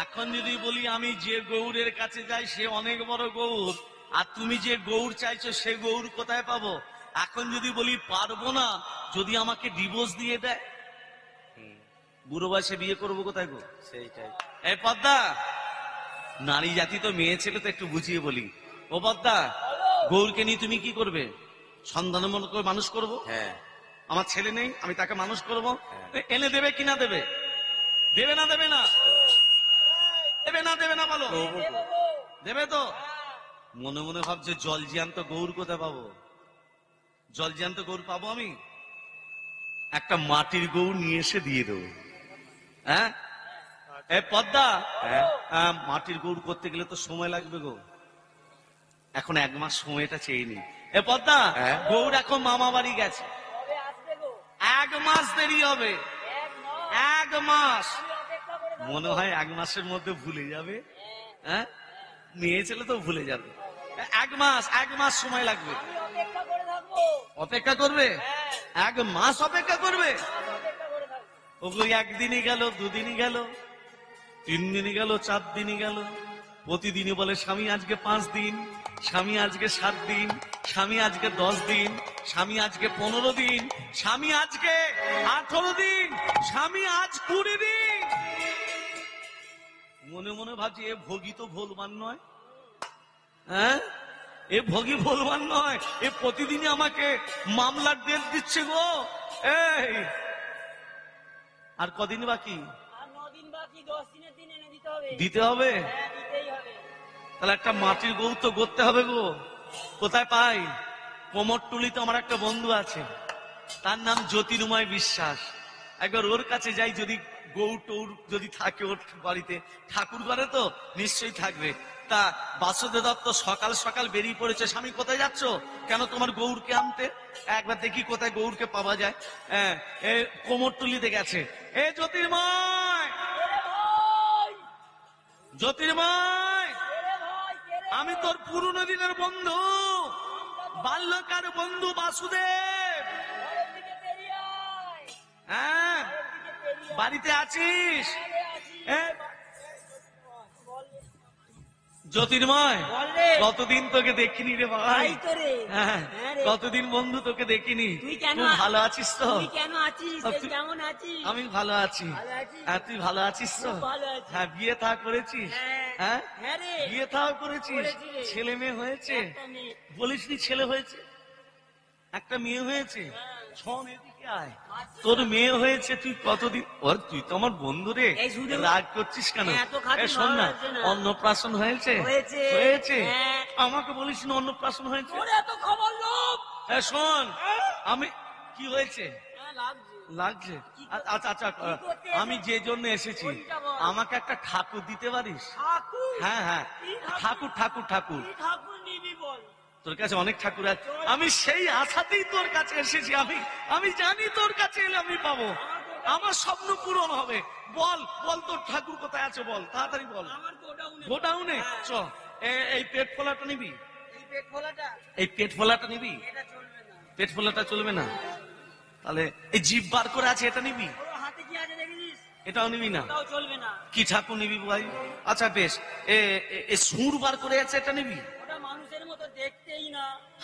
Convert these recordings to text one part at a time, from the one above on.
এখন যদি বলি আমি যে গৌড়ের কাছে যাই সে অনেক বড় গৌড়, আর তুমি যে গৌড় চাইছো সে গৌড় কোথায় পাবো? এখন যদি বলি পারবো না, যদি আমাকে ডিভোর্স দিয়ে দেয়, বুড়ো বয়সে বিয়ে করবো কোথায় গো? সেইটাই। এই পদ্মা, নারী জাতি তো মেয়ে ছেলে তো একটু বুঝিয়ে বলি। ও পদ্মা, গৌরকে নিয়ে তুমি কি করবে? সন্তান মনে করে মানুষ করবো। হ্যাঁ, আমার ছেলে নেই, আমি তাকে মানুষ করবো। হ্যাঁ। এনে দেবে কিনা দেবে? দেবে না দেবে না? দেবে না দেবে না বলো? দেবে তো? মনে মনে ভাবছে জল জ্যান্ত গৌর কোথায় পাবো? জল জ্যান্ত গৌর পাবো আমি? একটা মাটির গৌর নিয়ে এসে দিয়ে দেবো। হ্যাঁ, এ পদ্মা, মাটির গৌর করতে গেলে তো সময় লাগবে গো। এখন 1 মাস সময়টা চেয়ে নি। এ পদ্মা, গৌর এখন মামা বাড়ি গেছে, 1 মাস দেরি হবে। 1 মাস, মনে হয় 1 মাসের মধ্যে ভুলে যাবে। হ্যাঁ, মেয়ে ছেলে তো ভুলে যাবে। 1 মাস সময় লাগবে। অপেক্ষা করবে? 1 মাস অপেক্ষা করবে? ওগুলো 1 দিনই গেল, 2 দিনই গেল, 3 দিনই গেল, 4 দিনই গেল। প্রতিদিনই বলে স্বামী আজকে 5 দিন, স্বামী আজকে 7 দিন, স্বামী আজকে 10 দিন, স্বামী আজকে 15 দিন, স্বামী আজকে 18 দিন, স্বামী আজ 20 দিন। মনে মনে ভাবছি এ ভোগী তো ভোলবান নয়। হ্যাঁ, এ ভোগী ভোলবান নয়, এ প্রতিদিনই আমাকে মামলার ডেট দিচ্ছে গো। এই আর কদিন বাকি? 9 দিন বাকি, 10 দিনের দিন এনে দিতে হবে। দিতে হবে? হ্যাঁ, দিতেই হবে। তাহলে একটা মাটির গৌ তো গড়তে হবে গো। কোথায় পাই? কোমরটুলিতে আমার একটা বন্ধু আছে, তার নাম জ্যোতির্ময় বিশ্বাস। একবার ওর কাছে যাই, যদি গৌর টৌর যদি থাকে ওর বাড়িতে, ঠাকুর ঘরে তো নিশ্চয়ই থাকবে। তা বাসুদেব দত্ত সকাল সকাল বেরিয়ে পড়েছে, স্বামী কোথায় যাচ্ছ? কেন তোমার গৌরকে আনতে। একবার দেখি কোথায় গৌরকে পাওয়া যায়। হ্যাঁ, কোমরটুলিতে গেছে। এ জ্যোতির্ময়, জ্যোতির্ময়, আমি তোর পুরনো দিনের বন্ধু, বাল্যকার বন্ধু বাসুদেব। হ্যাঁ, বাড়িতে আছিস? জ্যোতির্ময়, কতদিন তোকে দেখিনি রে ভাই। হ্যাঁ, কতদিন বন্ধু তোকে দেখিনি। তুই ভালো আছিস তো? আমি ভালো আছি। হ্যাঁ, তুই ভালো আছিস তো? হ্যাঁ, বিয়ে থা করেছিস? হ্যাঁ, বিয়ে থাও করেছিস? ছেলে মেয়ে হয়েছে? বলিসনি ছেলে হয়েছে, একটা মেয়ে হয়েছে। শোন এদিকে আয়, তোর মেয়ে হয়েছে, তুই কতদিন, তুই তো আমার বন্ধু রে, রাগ করছিস কেন? শোন না, অন্নপ্রাশন হয়েছে? হয়েছে? আমাকে বলিস না অন্নপ্রাশন হয়েছে। শোন, আমি কি হয়েছে লাগছে? আচ্ছা আচ্ছা, আমি যে জন্য এসেছি, আমাকে একটা ঠাকুর দিতে পারিস? হ্যাঁ হ্যাঁ, ঠাকুর ঠাকুর ঠাকুর। তোর কাছে অনেক ঠাকুর আছে, আমি সেই আশাতেই তোর কাছে এসেছি। আমি জানি তোর কাছে এলে আমি পাবো, আমার স্বপ্ন পূরণ হবে। বল বল, তোর ঠাকুর কোথায় আছে বল, তাড়াতাড়ি বল। গোডাউনে? চ, এই পেট ফোলাটা নিবি? এই পেট ফোলাটা নিবি? পেট ফোলাটা চলবে না। তাহলে এই জিভ বার করে আছে, এটা নিবি? এটাও নিবি না? কি ঠাকুর নিবি ভাই? আচ্ছা বেশ, সুর বার করে আছে, এটা নিবি?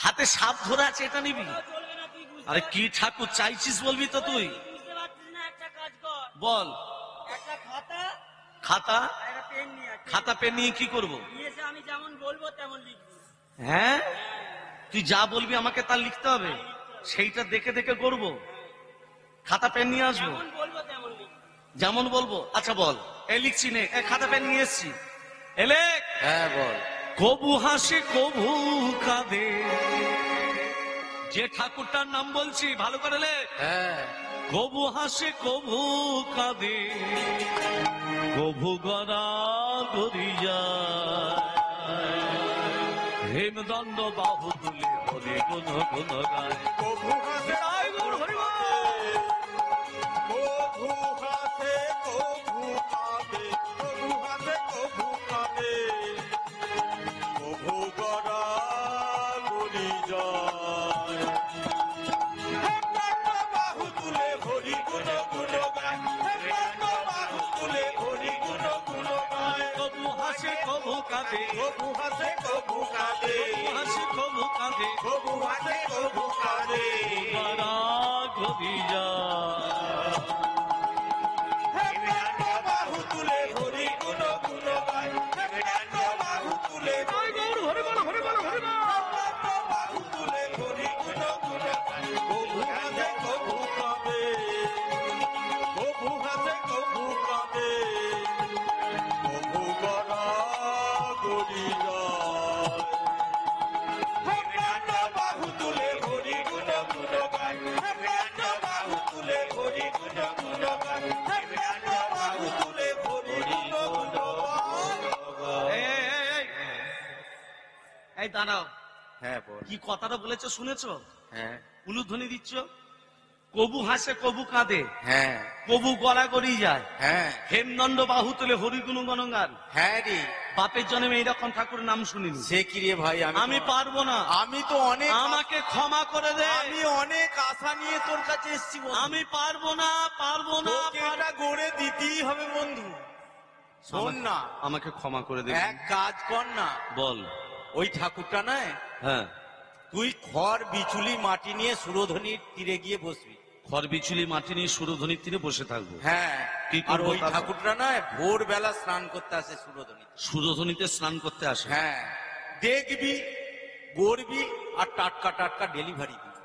হাতে সাপ ধরে আছে, এটা নিবি? আরে কি ঠাকুর চাইছিস বলবি তো তুই? বল। খাতা, খাতা পেন নিয়ে কি করবো? আমি যেমন বলবো তেমন লিখবি। হ্যাঁ, তুই যা বলবি আমাকে তা লিখতে হবে, সেইটা দেখে দেখে করবো। খাতা পেন নিয়ে আসবো? যেমন বলবো। আচ্ছা বল। এ লিখছি নে, খাতা পেন নিয়ে এসছি। এলে? হ্যাঁ বল। কবু হাসে কবু কাঁদে, যে ঠাকুরটার নাম বলছি ভালো করে লে। হ্যাঁ। কবু হাসে কবু কাঁদে, কবু গড়া গড়ি যায়, হেমদণ্ড বাহু তুলে হরি গুণ গুণ গায়। কবু হাসে কবু কাঁদে, কবু হাসে কবু কাঁদে, কবু কাঁদে, কবু গড়া গড়ি যায়, হেমদণ্ড বাহু তুলে হরি গুণ গুণ গায়, হেমদণ্ড বাহু তুলে হরি গুণ গুণ গায়। করি যায়। বাহু তুলে হরি গুণ গুণ গায়, বাহু তুলে জয় গৌর, হরি বল, হরি বল, হরি বল। বাহু তুলে হরি গুণ গুণ গায়, কবু হাসে কবু কাঁদে, কবু হাসে কবু কাঁদে, কবু গড়া গড়ি যায়। বাহু তুলে হরি গুণ গুণ গায়, বাহু তুলে হরি গুণ গুণ গায়, বাহু তুলে হরি গুণ গুণ গায়। এই, এই, এই, এই দাঁড়াও, হ্যাঁ বল। কি কথাটা বলেছো শুনেছো? হ্যাঁ উলুধ্বনি দিচ্ছ, কবু হাসে কবু কাঁদে, হ্যাঁ কবু গড়াগড়ি যায়, হ্যাঁ হেমদণ্ড বাহু তুলে হরিগুণ গণগান। হ্যাঁ রে, বাপের জন্মে এইরকম ঠাকুরের নাম শুনিনি। সে কি রে ভাই, আমি পারবো না, আমি তো অনেক আমাকে ক্ষমা করে দে। আমি অনেক আশা নিয়ে তোর কাছে এসেছি বন্ধু। আমি পারবো না, পারবো না, তোকে এটা গড়ে দিতেই হবে বন্ধু। শোন না, আমাকে ক্ষমা করে দে। এক কাজ কর না, বল। ওই ঠাকুরটা নয়, হ্যাঁ, তুই খড় বিচুলি মাটি নিয়ে সুরধনির তীরে গিয়ে বসবি। খড় বিচুলি মাটি নিয়ে সুরধ্বনির তীরে বসে থাকবো। হ্যাঁ, কি আর করবো ওই তারপর? ঠাকুরটা নয় ভোরবেলা স্নান করতে আসে সুরধনি। সুরধ্বনিতে স্নান করতে আসে। হ্যাঁ, দেখবি গড়বি আর টাটকা টাটকা ডেলিভারি দিবি।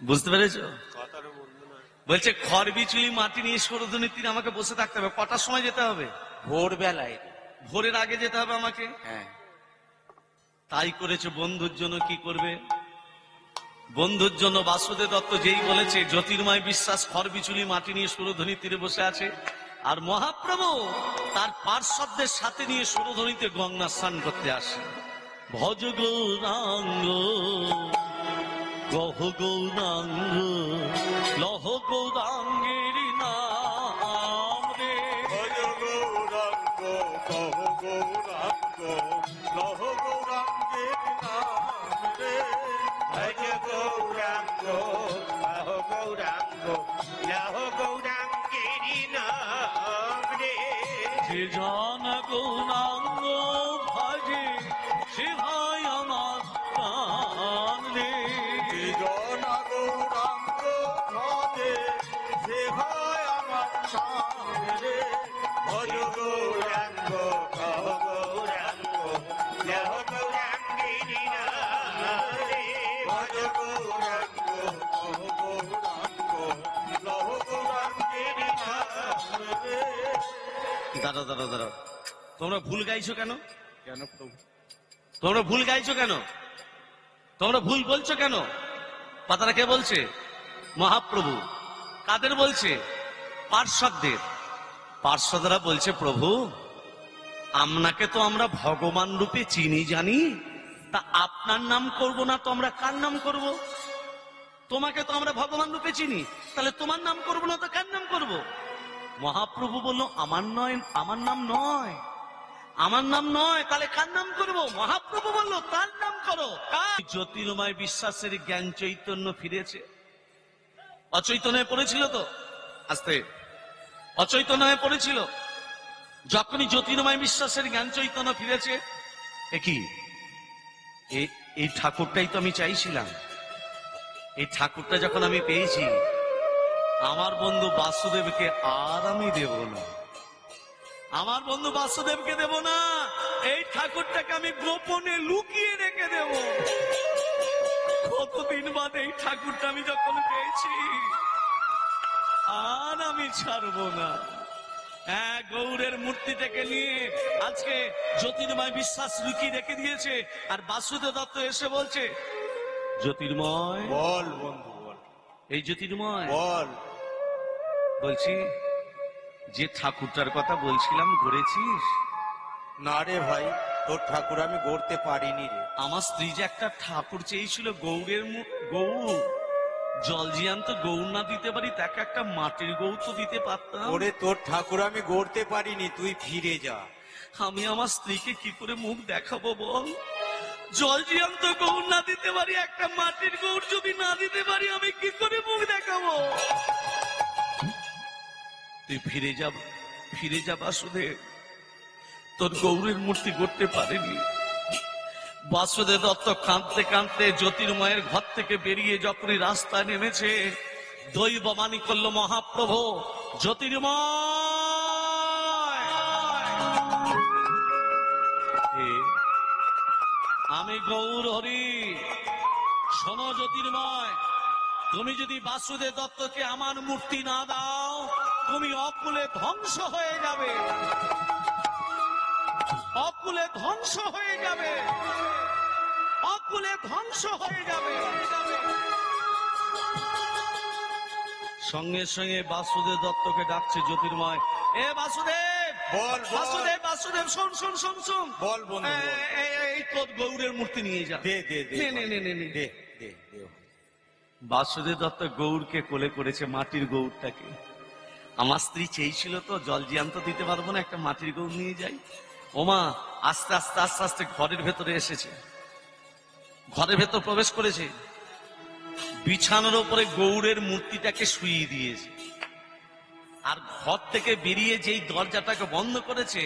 বুঝতে পেরেছো? কথাটা বলবো না, বলছে খড় বিচুলি মাটি নিয়ে সুরধ্বনির তীরে আমাকে বসে থাকতে হবে। কটার সময় যেতে হবে? ভোরবেলায়। ভোরের আগে যেতে হবে আমাকে। হ্যাঁ, তাই করেছে। বন্ধুর জন্য কি করবে? বন্ধুর জন্য বাসুদেব দত্ত যেই বলেছে, জ্যোতির্ময় বিশ্বাস খড় বিচুলি মাটি নিয়ে সুরধ্বনির তীরে বসে আছে, আর মহাপ্রভু তার পার্শ্বদের সাথে নিয়ে সুরধ্বনিতে গঙ্গা স্নান করতে আসে। ভজ গৌরাঙ্গ গহ গৌরাঙ্গ লহ গৌরাঙ্গের নাম রে। ভজ গৌরাঙ্গ কহ গৌরাঙ্গ লহ গৌরাঙ্গের নাম রে। ভজ গৌরাঙ্গ কহ গৌরাঙ্গ লহ গৌরাঙ্গের নাম রে। যে জন গৌরাঙ্গ ভাজে সে হয় আমার প্রাণ রে। জন গৌরাঙ্গ ভজে সে হয় আমার প্রাণ রে। ভজ গৌরাঙ্গ কহ গৌরাঙ্গ লহ গৌরাঙ্গের নাম রে। ভজ গৌরাঙ্গ কহ গৌরাঙ্গ লহ গৌরাঙ্গের নাম রে। দাঁড়া দাঁড়া দাঁড়া, তোমরা ভুল গাইছো কেন? কেন প্রভু? তোমরা ভুল গাইছো কেন? তোমরা ভুল বলছো কেন? কথাটা কে বলছে? মহাপ্রভু। কাদের বলছে? পার্শ্বদের। পার্শ্বদরা বলছে, প্রভু আপনাকে তো আমরা ভগবান রূপে চিনি জানি, তা আপনার নাম করব না তো আমরা কার নাম করব? তোমাকে তো আমরা ভগবান রূপে চিনি, তাহলে তোমার নাম করব না তো কার নাম করব? মহাপ্রভু বলল, আমার নয়, আমার নাম নয়, আমার নাম নয়, তাহলে কার নাম করব? মহাপ্রভু বলল, তার নাম করো। কার? জ্যোতির্ময় বিশ্বাসের জ্ঞান চৈতন্য ফিরেছে। অচৈতন্য হয়ে পড়েছিল তো, আস্তে অচৈতন্য হয়ে পড়েছিল। যখনই জ্যোতির্ময় বিশ্বাসের জ্ঞান চৈতন্য ফিরেছে, কি এই ঠাকুরটাই তো আমি চাইছিলাম। এই ঠাকুরটা যখন আমি পেয়েছি, আমার বন্ধু বাসুদেবকে আর আমি দেব না, আমার বন্ধু বাসুদেবকে দেব না, এই ঠাকুরটাকে আমি গোপনে লুকিয়ে রেখে দেব। কতদিন বাদ এই ঠাকুরটা আমি যখন পেয়েছি, আর আমি ছাড়বো না। হ্যাঁ, গৌরের মূর্তি থেকে নিয়ে আজকে জ্যোতির্ময় বিশ্বাস লুকিয়ে রেখে দিয়েছে, আর বাসুদেব দত্ত এসে বলছে, জ্যোতির্ময়, বল বন্ধু বল, এই জ্যোতির্ময় বল। বলছি, যে ঠাকুরটার কথা বলছিলাম গড়েছিস? না রে ভাই, তোর ঠাকুর আমি গড়তে পারিনি রে। আমার স্ত্রী যে একটা ঠাকুর চেয়েছিল গৌরের গৌর, জল জিয়ান্ত গৌর না দিতে পারি, তাকে একটা মাটির গৌর তো দিতে পারতাম। ওরে তোর ঠাকুর আমি গড়তে পারিনি, তুই ফিরে যা। আমি আমার স্ত্রীকে কি করে মুখ দেখাবো বল? জল জিয়ান্ত গৌর না দিতে পারি, একটা মাটির গৌর যদি না দিতে পারি, আমি কি করে মুখ দেখাবো? তুই ফিরে যা বাসুদেব, তোর গৌরের মূর্তি গড়তে পারেনি, বাসুদেব দত্ত কাঁদতে কাঁদতে জ্যোতির্ময়ের ঘর থেকে বেরিয়ে যখনই রাস্তায় নেমেছে, দৈব বাণী করল মহাপ্রভু জ্যোতির্ময়, আমি গৌর হরি। শোনো জ্যোতির্ময়, তুমি যদি বাসুদেব দত্তকে আমার মূর্তি না দাও, তুমি অকুলে ধ্বংস হয়ে যাবে, অকুলে ধ্বংস হয়ে যাবে, অকুলে ধ্বংস হয়ে যাবে। সঙ্গে সঙ্গে বাসুদেব দত্তকে ডাকছে জ্যোতির্ময়, এ বাসুদেব, বল, বল। বাসুদেব, বাসুদেব, শোন শোন শোন শোন, বল বন্ধু, বল। এই তোর গৌরের মূর্তি নিয়ে যা। দে দে দে নে, নে, নে, নে, নে। দে দে দে। বাসুদেব দত্ত গৌরকে কোলে করেছে, মাটির গৌরটাকে। আমার স্ত্রী চেয়েছিল তো জল জিয়ান্ত দিতে পারবো না, একটা মাটির গৌর নিয়ে যাই। ওমা আস্তে আস্তে আস্তে আস্তে ঘরের ভেতরে এসেছে, ঘরের ভেতর প্রবেশ করেছে, বিছানার উপরে গৌরের মূর্তিটাকে শুইয়ে দিয়েছে। আর ঘর থেকে বেরিয়ে যেই দরজাটাকে বন্ধ করেছে,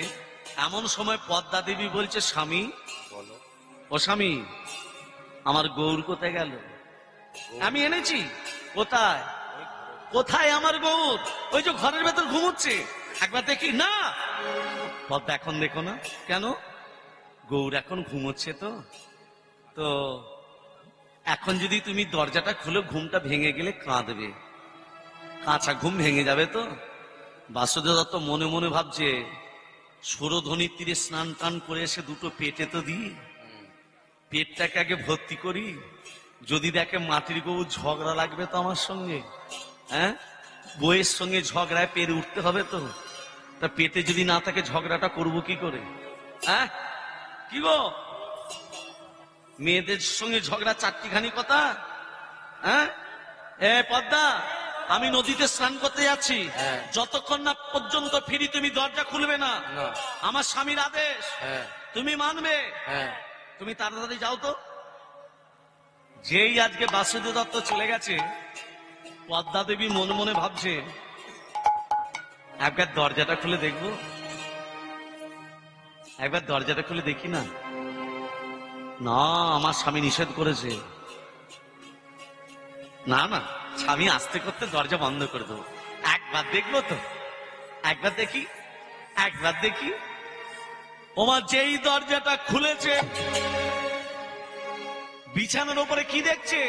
এমন সময় পদ্মা দেবী বলছে, স্বামী, বলো। ও স্বামী, আমার গৌর কোথায় গেল? আমি এনেছি। কোথায়? কোথায় আমার গৌর? ওই যে ঘরের ভেতর ঘুমোচ্ছে, একবার দেখি না। পদ্মা, এখন দেখো না কেন? গৌর এখন ঘুমোচ্ছে তো। তো এখন যদি তুমি দরজাটা খুলে, ঘুমটা ভেঙে গেলে কাঁদবে, কাঁচা ঘুম ভেঙে যাবে তো। বাসুদেব দত্ত মনে মনে ভাবছে, সুরধ্বনির তীরে স্নান টান করে এসে দুটো পেটে তো দিই, পেটটাকে আগে ভর্তি করি। যদি দেখে মাটির গৌর, ঝগড়া লাগবে তো আমার সঙ্গে, হ্যাঁ, বইয়ের সঙ্গে ঝগড়ায় পেরে উঠতে হবে তো। তা পেটে যদি না থাকে, ঝগড়াটা করবো কি করে? হ্যাঁ, কি গো, মেয়েদের সঙ্গে ঝগড়া চারটিখানি কথা। হ্যাঁ, এ পদ্মা, আমি নদীতে স্নান করতে যাচ্ছি, হ্যাঁ। যতক্ষণ না পর্যন্ত ফিরি তুমি দরজা খুলবে না। না। আমার স্বামীর আদেশ, হ্যাঁ তুমি মানবে। হ্যাঁ। তুমি তাড়াতাড়ি যাও তো। যেই আজকে বাসুদেব দত্ত চলে গেছে, পদ্মা দেবী মনে মনে ভাবছে, একবার দরজাটা খুলে দেখবো, একবার দরজাটা খুলে দেখি না। না, আমার স্বামী নিষেধ করেছে। না না, স্বামী আস্তে করতে দরজা বন্ধ করে দেবো, একবার দেখবো তো, একবার দেখি, একবার দেখি। ওমা যেই দরজাটা খুলেছে, বিছানার উপরে কি দেখছে?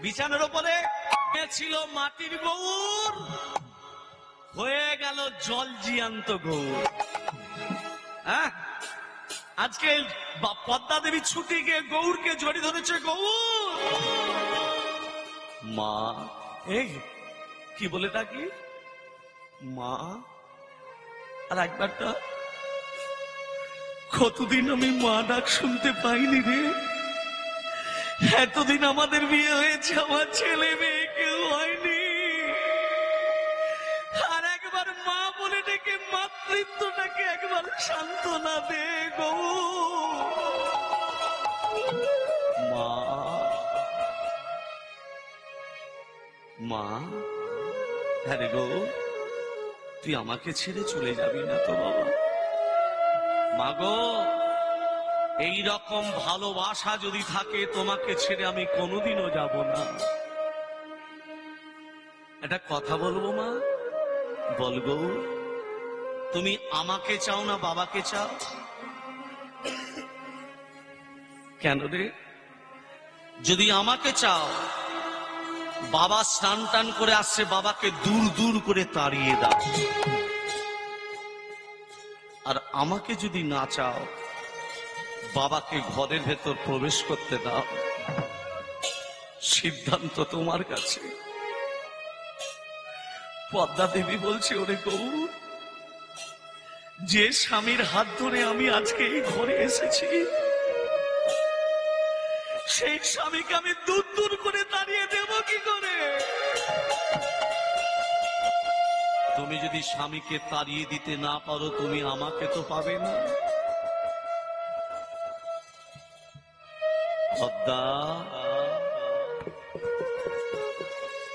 বিছানার উপরে ছিল মাটির গৌর, হয়ে গেল জল জিয়ান্ত গৌর। হ্যাঁ, আজকে পদ্মা দেবী ছুটি গিয়ে গৌরকে জড়িয়ে ধরেছে। গৌর মা, এই কি বলে ডাকি? মা। আর একবারটা, কতদিন আমি মা ডাক শুনতে পাইনি রে। এতদিন আমাদের বিয়ে হয়েছে, আমার ছেলে মেয়ে কেউ হয়নি। আর একবার মা বলে ডেকে মাতৃত্বটাকে একবার সান্ত্বনা দে গো মা। মা, হ্যাঁ রে গো, তুই আমাকে ছেড়ে চলে যাবি না তো বাবা? মা গো, এই রকম ভালোবাসা যদি থাকে, তোমাকে ছেড়ে আমি কোনোদিনও যাব না। একটা কথা বলবো মা, বলবো, তুমি আমাকে চাও না বাবাকে চাও? কেন রে? যদি আমাকে চাও, বাবা স্নান টান করে আসছে, বাবাকে দূর দূর করে তাড়িয়ে দাও। আর আমাকে যদি না চাও, বাবাকে ঘরের ভেতর প্রবেশ করতে দাও। সিদ্ধান্ত তোমার কাছে। পদ্মা দেবী বলছে, ওরে গৌর, যে স্বামীর হাত ধরে আমি আজকে এই ঘরে এসেছি, সেই স্বামীকে আমি দূর দূর করে তাড়িয়ে দেব কি করে? তুমি যদি স্বামীকে তাড়িয়ে দিতে না পারো, তুমি আমাকে তো পাবে না। পদ্মা,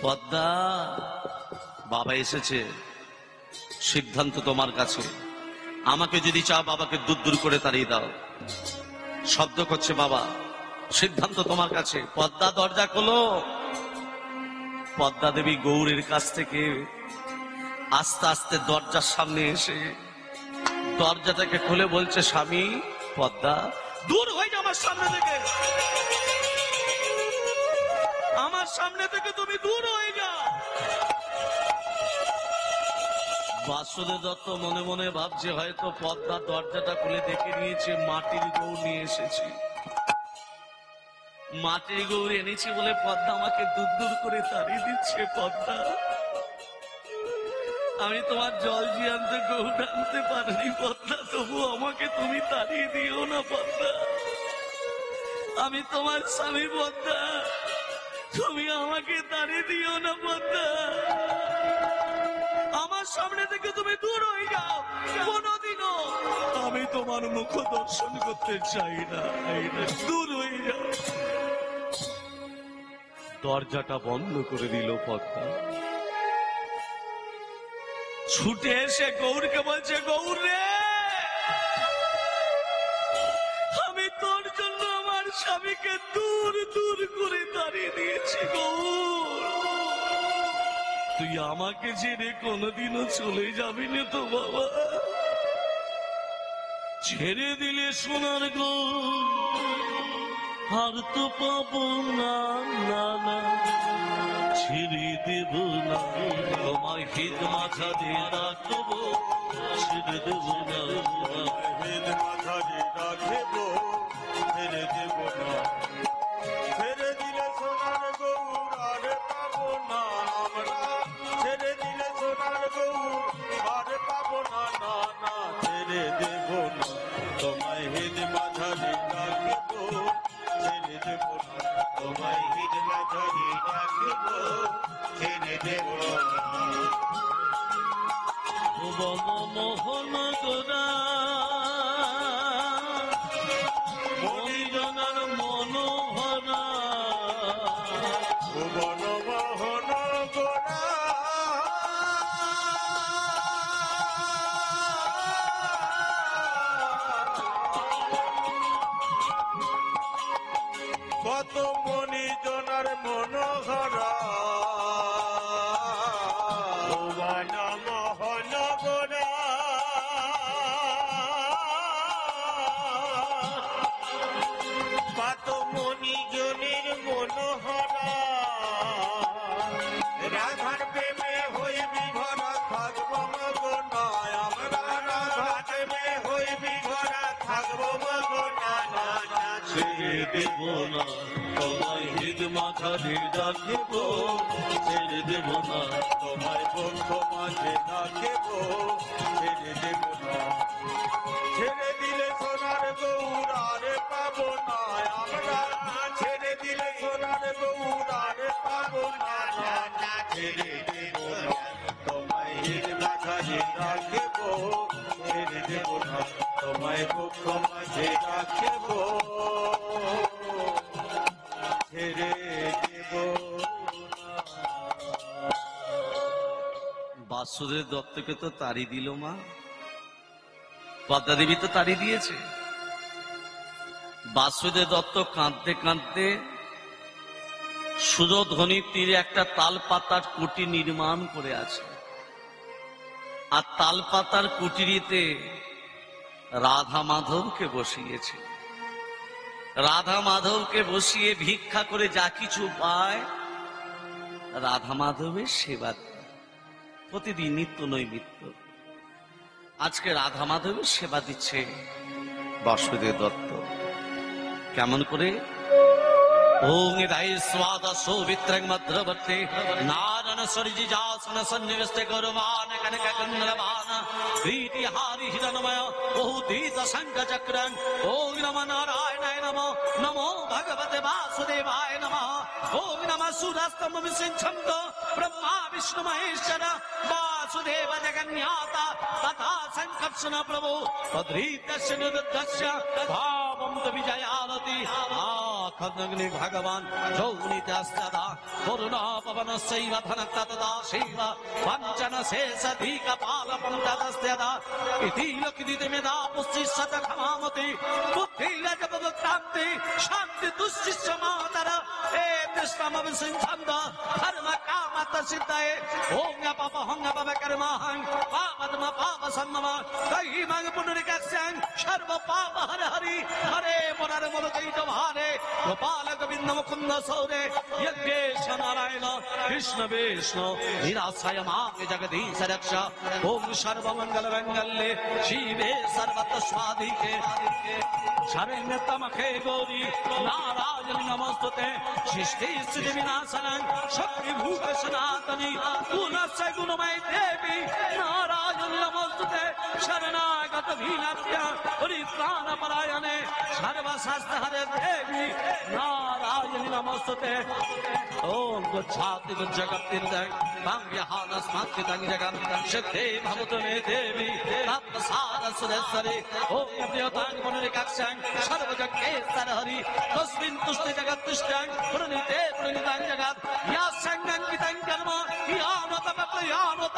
পদ্মা, বাবা এসেছে, সিদ্ধান্ত তোমার কাছে। আমাকে যদি চাও, বাবাকে দূর দূর করে তাড়িয়ে দাও। শব্দ করছে, বাবা সিদ্ধান্ত তোমার কাছে। পদ্মা দরজা খোলো। পদ্মা দেবী গৌরের কাছ থেকে আস্তে আস্তে দরজার সামনে এসে দরজাটাকে খুলে বলছে, স্বামী পদ্মা, দূর হয়ে যাও আমার সামনে থেকে, আমার সামনে থেকে তুমি দূর হয়ে যাও। বাসুদেব দত্ত মনে মনে ভাবছে, হয়তো পদ্মা দরজাটা খুলে দেখে নিয়েছে মাটির গৌর নিয়ে এসেছি, মাটির গৌর এনেছি বলে পদ্মা আমাকে দূর দূর করে তাড়িয়ে দিচ্ছে। পদ্মা, আমি তোমার জল জিয়ান্ত গৌর আনতে পারিনি পদ্মা, তবু আমাকে তুমি তাড়িয়ে দিও না পদ্মা, আমি তোমার স্বামী পদ্মা, তুমি আমাকে তাড়িয়ে দিও না পদ্মা, আমার সামনে থেকে তুমি দূর হয়ে যাও, কোনোদিনও আমি তোমার মুখ দর্শন করতে চাই না, দূর হয়ে যাও। দরজাটা বন্ধ করে দিল পদ্মা। ছুটে এসে গৌরকে বলছে, গৌর রে, আমি তোর জন্য আমার স্বামীকে দূর দূর করে তাড়িয়ে দিয়েছি গৌর, তুই আমাকে ছেড়ে কোনোদিনও চলে যাবি না তো বাবা? ছেড়ে দিলে সোনার গৌর আর তো পাবো না, না না ছেড়ে দেব না, তোমায় হিদ মাথা দিয়ে রাখবো, ছেড়ে দেব না, হিদ মাথা দিয়ে রাখবো, ছেড়ে দেব না, ছেড়ে দিলে সোনার গৌর আর পাবো না আমরা, ছেড়ে দিলে সোনার গৌর আর পাবো না, না না ছেড়ে দেব না, তোমায় হিদ মাথা দিয়ে রাখবো, ছেড়ে দেব না, তোমায় হিদ মাথা দিয়ে রাখবো, ছেড়ে দেব না। মোহন গোরা মনিজনার মনোহরা, ভুবন মোহন গোরা কত মনিজনার মনোহরা, ভুবন মোহন গোরা কত মনিজনের মনোহরা, রাধার প্রেমে হয়ে বিভরা থাকবো মগনায় আমরা, রাধার প্রেমে হয়ে বিভরা থাকবো মগনায়, না না ছেড়ে দেব না, তোমায় হিদ মাথা দিয়ে রাখবো, ছেড়ে দেব না, তোমায় বক্ষ মাঝে রাখবো, ছেড়ে দেব না, ছেড়ে দিলে সোনার গৌর আর পাবো না আমরা, ছেড়ে দিলে সোনার গৌর আর পাবো না, না না ছেড়ে দেব না, তোমায় হিদ মাথা দিয়ে রাখবো, ছেড়ে দেব না, তোমায় বক্ষ মাঝে রাখবো, ছেড়ে দেব না। বাসুদেব দত্তকে তো তাড়িয়ে দিল মা, পদ্মা দেবী তো তাড়িয়ে দিয়েছে। বাসুদেব দত্ত কাঁদতে কাঁদতে সুরধ্বনির তীরে একটা তাল পাতার কুটি নির্মাণ করে আছে, আর তাল পাতার কুটিরিতে রাধা মাধবকে বসিয়েছে। রাধা মাধবকে বসিয়ে ভিক্ষা করে যা কিছু পায় রাধা মাধবের সেবা দেয় প্রতিদিন, নিত্য নৈমিত্য। আজকে রাধা মাধবের সেবা দিচ্ছে বাসুদেব দত্ত। কেমন করে? ওং রাই স্বাদ সৌবিত্রং মদ্রবর্তে নারন সরিজিজাসন সন্নিবেশতে গৌরমান কনক কুণ্ডলমান প্রীতি হারি হিরণময় বহুতীত শঙ্খ চক্রং। ওং নমঃ নারায়ণায় নমঃ, নমো ভগবতে বাসুদেবায় নমঃ। ওং নমঃ সুরস্তম বিসিঞ্ছন্ত ব্রহ্মা বিষ্ণু মহেশ্বর वासुदेव जगन्नाथा तथा संकर्षण प्रभु तद्रीतस्य निरुद्धस्य भावं तु विजयालति খন্ডগ্নি ভগবান যৌনিতে আস্তাদা করুণা পবন শৈব ধনতদা শৈব পঞ্চন শেষধিক পাল পঞ্চদস্ত্যদা ইতি লকিদিতে মেধা পুষ্টিশত ক্ষমামতি বুদ্ধি লজবক্রান্তি শান্তি দুশ্চিষ্য মাতর এ তৃষ্ণমবিসিঞ্ছন্দ ধর্ম কামত সিদ্ধায়ে ওঙ্গ পাপ হঙ্গ পাপ কর্মাহং পাপদ্ম পাপ সম্মম দৈহিমং পুনরিকাস্যং সর্ব পাপ হর হরি হরে মনার মলকৈত ভারে গোপাল গোবিন্দ মুকুন্দ সৌরে যজ্ঞেশ নারায়ণ কৃষ্ণ বিষ্ণু নিরাশ্রয় মাগে জগদীশ রক্ষ ওম সর্বমঙ্গল মঙ্গলে শিবে সর্বত স্বাধিকে শরণ্যতমখে গৌরী নারায়ণ নমস্তুতে সৃষ্টি স্থিতি বিনাশনং শক্তি ভূত সনাতনী গুণস্য গুণময় দেবী নারায়ণ নমস্তুতে শরণাগত ভীনাত্য পরিত্রাণ পরায়ণে সর্বশাস্ত্র হরে দেবী নারায়ণ নমস্তুতে ওম গুচ্ছাতি গুজ্জগত্তিন্দং ভাঙ্গ্যহানস্মাত্তিদং জগৎ সিদ্ধে ভবতু মে দেবী তৎপ্রসাদ সুরেশ্বরে ওম প্রিয়তাং পুনরিকাক্ষং সর্বযজ্ঞেশ্বর হরি তস্মিন তুষ্টি জগত্তুষ্টং প্রণীতে প্রণীতাং জগৎ ইয়া সঙ্গং কিতং কর্ম ইয়ানত পপ্রয়ানত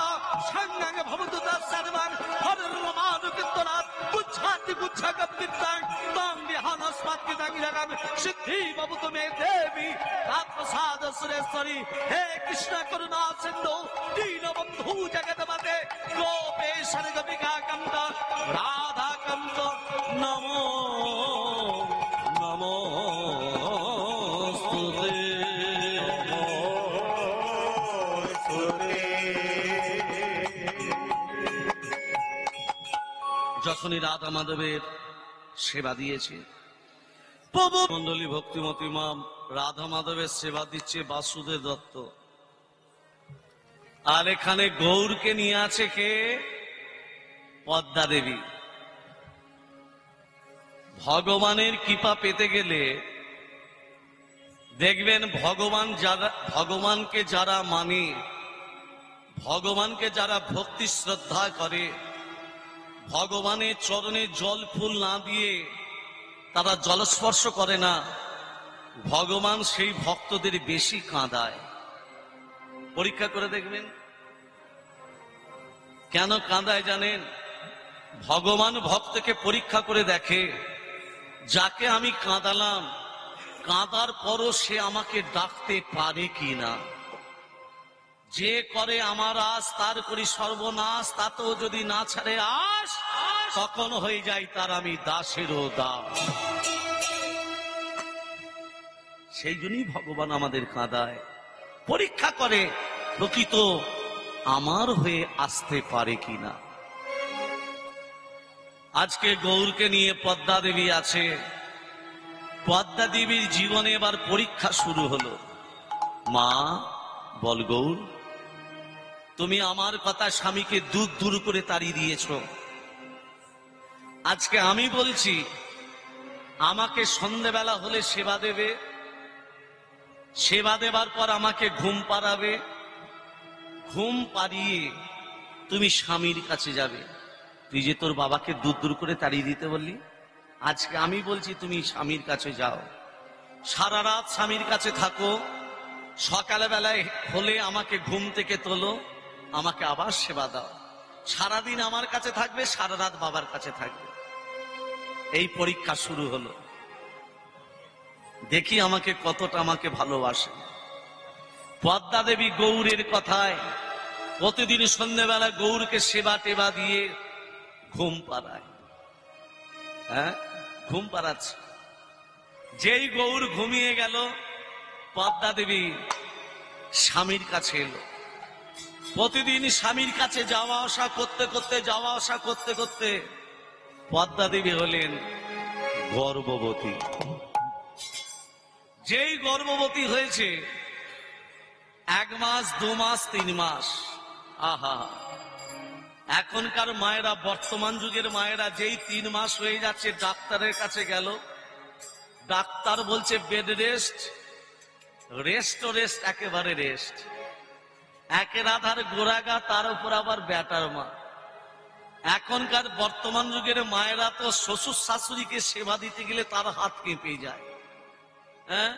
সঙ্গং ভবতু তৎসর্বং হরির্মানুকীর্তনাৎ গুচ্ছাতি গুচ্ছগত্তিন্দং ভাঙ্গ্যহানস্মাত্তিদং জগৎ সিদ্ধি ভবতু মে দেবী তৎপ্রসাদ সুরেশ্বরী হে কৃষ্ণ করুণা সিন্ধু দীনবন্ধু জগৎপতে গোপেশ্বর গোপিকা কান্ত রাধা কান্ত নমো নমো স্তুতে যখনই রাধা মাধবের সেবা দিয়েছে প্রভু মন্ডলী ভক্তিমতী মা রাধা মাধবের সেবা দিচ্ছে বাসুদেব দত্ত, আর এখানে গৌরকে নিয়ে আছে কে? পদ্মা দেবী। ভগবানের কৃপা পেতে গেলে দেখবেন ভগবানকে যারা মানে, ভগবানকে যারা ভক্তি শ্রদ্ধা করে, ভগবানের চরণে জল ফুল না দিয়ে তারা জলস্পর্শ করে না, ভগবান সেই ভক্তদের বেশি কাঁদায়। পরীক্ষা করে দেখবেন কেন কাঁদায় জানেন? ভগবান ভক্তকে পরীক্ষা করে দেখে, যাকে আমি কাঁদালাম, কাঁদার পরও সে আমাকে ডাকতে পারে কিনা। যে করে আমার আশ তার করি সর্বনাশ, তাতেও যদি না ছাড়ে আশ, তখন হয়ে যায় তার আমি দাসেরও দাস। সেই জন্যই ভগবান আমাদের কাঁদায়, পরীক্ষা করে প্রকৃত আমার হয়ে আসতে পারে কিনা। আজকে গৌরকে নিয়ে পদ্মা দেবী আছে। পদ্মা দেবীর জীবনে এবার পরীক্ষা শুরু হলো। মা বল গৌর, তুমি আমার কথা স্বামীকে দূর দূর করে তাড়িয়ে দিয়েছ। আজকে আমি বলছি আমাকে সন্ধ্যেবেলা হলে সেবা দেবে, সেবা দেবার পর আমাকে ঘুম পাড়াবে, ঘুম পাড়িয়ে তুমি স্বামীর কাছে যাবে। তুই যে তোর বাবাকে দূর দূর করে তাড়িয়ে দিতে বললি, আজকে আমি বলছি তুমি স্বামীর কাছে যাও, সারা রাত স্বামীর কাছে থাকো, সকালে বেলায় হলে আমাকে ঘুম থেকে তোলো, আমাকে আবার সেবা দাও। সারাদিন আমার কাছে থাকবে, সারা রাত বাবার কাছে থাকবে। এই পরীক্ষা শুরু হলো, দেখি আমাকে কতটা আমাকে ভালোবাসে। পদ্মা দেবী গৌরের কথায় প্রতিদিন সন্ধ্যেবেলা গৌরকে সেবা টেবা দিয়ে ঘুম পাড়ায়। হ্যাঁ, ঘুম পাড়াচ্ছে। যেই গৌর ঘুমিয়ে গেল, পদ্মা দেবী স্বামীর কাছে এলো। প্রতিদিন স্বামীর কাছে যাওয়া আসা করতে করতে, যাওয়া আসা করতে করতে পদ্মা দেবী হলেন গর্ভবতী। যেই গর্ভবতী হয়েছে, 1 মাস 2 মাস 3 মাস, আহা, এখনকার মায়েরা, বর্তমান যুগের মায়েরা যেই 3 মাস হয়ে যাচ্ছে, ডাক্তারের কাছে গেল, ডাক্তার বলছে বেড রেস্ট, রেস্ট রেস্ট, একেবারে রেস্ট। একের আধার গোড়াগা, তার উপর আবার ব্যাটার মা। এখনকার বর্তমান যুগের মায়েরা তো শ্বশুর শাশুড়িকে সেবা দিতে গেলে তার হাত কেঁপে যায়। হ্যাঁ,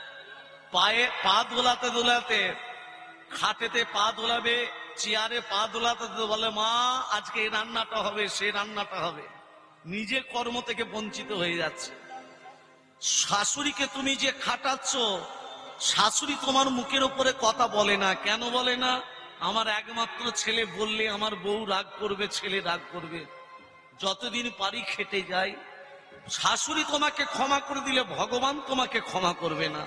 পায়ে পা দোলাতে দোলাতে, খাটেতে পা দোলাবে, চেয়ারে পা দোলাতে দোলাতে বলে মা আজকে এই রান্নাটা হবে, সে রান্নাটা হবে। নিজে কর্ম থেকে বঞ্চিত হয়ে যাচ্ছে। শাশুড়িকে তুমি যে খাটাচ্ছ, শাশুড়ি তোমার মুখের উপরে কথা বলে না। কেন বলে না? আমার একমাত্র ছেলে বললে আমার বউ রাগ করবে, ছেলে রাগ করবে। যতদিন পারি খেটে যাই। শাশুড়ি তোমাকে ক্ষমা করে দিলে ভগবান তোমাকে ক্ষমা করবে না।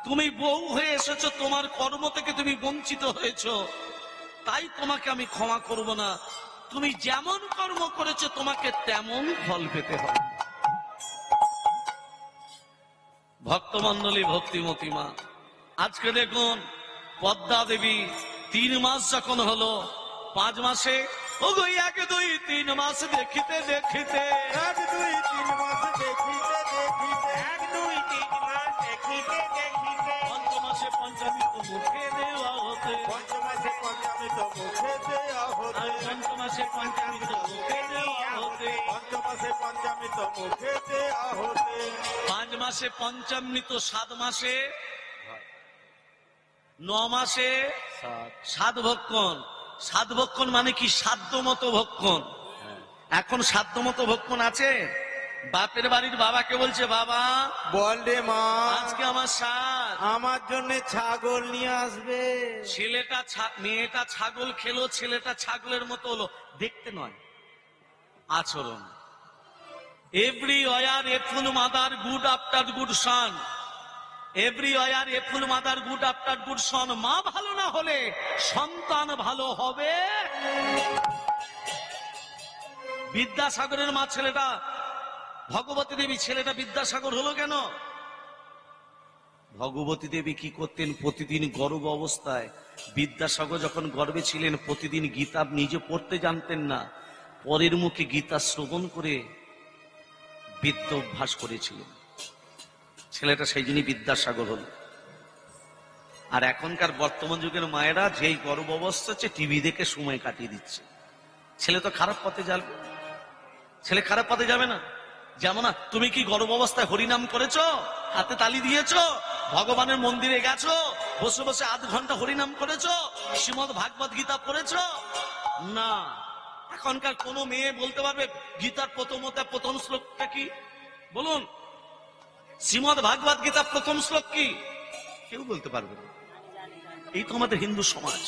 তুমি বউ হয়ে এসেছো, তোমার কর্ম থেকে তুমি বঞ্চিত হয়েছো, তাই তোমাকে আমি ক্ষমা করব না। তুমি যেমন কর্ম করেছো তোমাকে তেমন ফল পেতে হবে। ভক্তমন্ডলী, ভক্তিমতী মা, আজকে দেখুন পদ্মা দেবী 3 মাস যখন হলো, 5 মাসে ওগো 1 2 3 মাস দেখিতে দেখিতে, 1 2 3 মাস দেখিতে দেখিতে, 1 2 3 মাস দেখিতে দেখিতে, পঞ্চমাসে পঞ্চামৃত মুখে দেওয়া হতে, পঞ্চমাসে পঞ্চামৃত মুখে দেয়া হতে, পঞ্চমাসে পঞ্চামৃত মুখে দেওয়া হতে, পঞ্চমাসে পঞ্চামৃত মুখে দেয়া হতে, 5 মাসে পঞ্চামৃত, 7 মাসে 9 মাসে 7 ভক্ষণ। 7 ভক্ষণ মানে কি? সাধ্য মতো ভক্ষণ। এখন সাধ্য মতো ভক্ষণ আছে? বাপের বাড়ির বাবাকে বলছে বাবা বল রে মা আজকে আমার সাথ, আমার জন্য ছাগল নিয়ে আসবে। মেয়েটা ছাগল খেলো, ছেলেটা ছাগলের মতো হলো, দেখতে নয় আচরণ। এভরিওয়ার এ ফুল মাদার গুড আফটার গুড সন, এভরিওয়ার এ ফুল মাদার গুড আফটার গুড সন। মা ভালো না হলে সন্তান ভালো হবে। বিদ্যাসাগরের মা ছেলেটা ভগবতী দেবী, ছেলেটা বিদ্যাসাগর হলো কেন? ভগবতী দেবী কি করতেন? প্রতিদিন গর্ভ অবস্থায়, বিদ্যাসাগর যখন গর্ভে ছিলেন প্রতিদিন গীতা নিজে পড়তে জানতেন না, পরের মুখে গীতা শ্রবণ করে বিদ্যা অভ্যাস করেছিলেন। ছেলেটা সেই জন্যই বিদ্যাসাগর হল। আর এখনকার বর্তমান যুগের মায়েরা যেই গর্ভ অবস্থা হচ্ছে টিভি দেখে সময় কাটিয়ে দিচ্ছে। ছেলে তো খারাপ পথে যাবে, ছেলে খারাপ পথে যাবে না। যেমন না, তুমি কি গর্ভ অবস্থায় হরিনাম করেছো, হাতে তালি দিয়েছো, ভগবানের মন্দিরে গেছো, বসে বসে আধ ঘন্টা হরিনাম করেছো, শ্রীমদ ভাগবত গীতা পড়েছো? না। এখনকার কোন মেয়ে বলতে পারবে গীতার প্রথম শ্লোকটা কি? বলুন, শ্রীমদ ভাগবত গীতার প্রথম শ্লোক কি? কেউ বলতে পারবে না। এই তো আমাদের হিন্দু সমাজ।